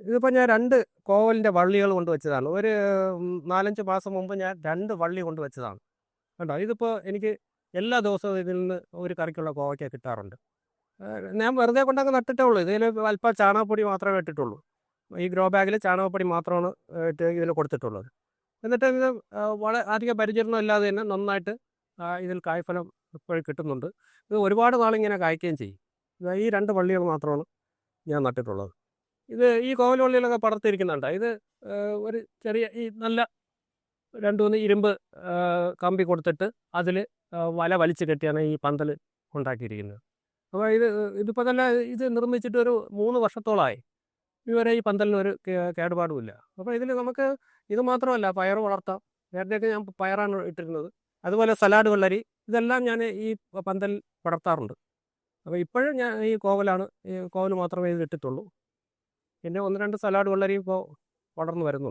ഇതിപ്പോൾ ഞാൻ 2 കോവലിൻ്റെ വള്ളികൾ കൊണ്ടുവച്ചതാണ്. ഒരു 4-5 മാസം മുമ്പ് ഞാൻ 2 വള്ളി കൊണ്ടുവച്ചതാണ്. കണ്ടോ? ഇതിപ്പോൾ എനിക്ക് എല്ലാ ദിവസവും ഇതിൽ നിന്ന് ഒരു കറിക്കുള്ള കോവയ്ക്ക കിട്ടാറുണ്ട്. ഞാൻ വെറുതെ കൊണ്ടങ്ങ് നട്ടിട്ടേ ഉള്ളൂ. ഇതിൽ അല്പം ചാണകപ്പൊടി മാത്രമേ ഇട്ടിട്ടുള്ളൂ. ഈ ഗ്രോ ബാഗിൽ ചാണകപ്പൊടി മാത്രമാണ് ഇതിൽ കൊടുത്തിട്ടുള്ളത്. എന്നിട്ട് ഇത് അധികം പരിചരണം ഇല്ലാതെ തന്നെ നന്നായിട്ട് ഇതിൽ കായ്ഫലം ഇപ്പോഴും കിട്ടുന്നുണ്ട്. ഇത് ഒരുപാട് നാളിങ്ങനെ കായ്ക്കുകയും ചെയ്യും. ഈ 2 വള്ളികൾ മാത്രമാണ് ഞാൻ നട്ടിട്ടുള്ളത്. ഈ കോവൽ വള്ളികളൊക്കെ പടർത്തിയിരിക്കുന്നുണ്ട്. ഇത് ഒരു ചെറിയ ഈ നല്ല 2-3 ഇരുമ്പ് കമ്പി കൊടുത്തിട്ട് അതിൽ വല വലിച്ചു കെട്ടിയാണ് ഈ പന്തൽ ഉണ്ടാക്കിയിരിക്കുന്നത്. അപ്പോൾ ഇതിപ്പോൾ തന്നെ ഇത് നിർമ്മിച്ചിട്ട് ഒരു 3 വർഷത്തോളമായി. ഇതുവരെ ഈ പന്തലിന് ഒരു കേടുപാടുമില്ല. അപ്പോൾ ഇതിൽ നമുക്ക് ഇത് മാത്രമല്ല, പയർ വളർത്താം. നേരത്തെയൊക്കെ ഞാൻ പയറാണ് ഇട്ടിരുന്നത്. അതുപോലെ സലാഡ് വെള്ളരി ഇതെല്ലാം ഞാൻ ഈ പന്തൽ പടർത്താറുണ്ട്. അപ്പോൾ ഇപ്പോഴും ഞാൻ ഈ കോവൽ മാത്രമേ ഇതിലിട്ടിട്ടുള്ളൂ. പിന്നെ 1-2 സലാഡ് വെള്ളരി ഇപ്പോൾ വളർന്നു വരുന്നുണ്ട്.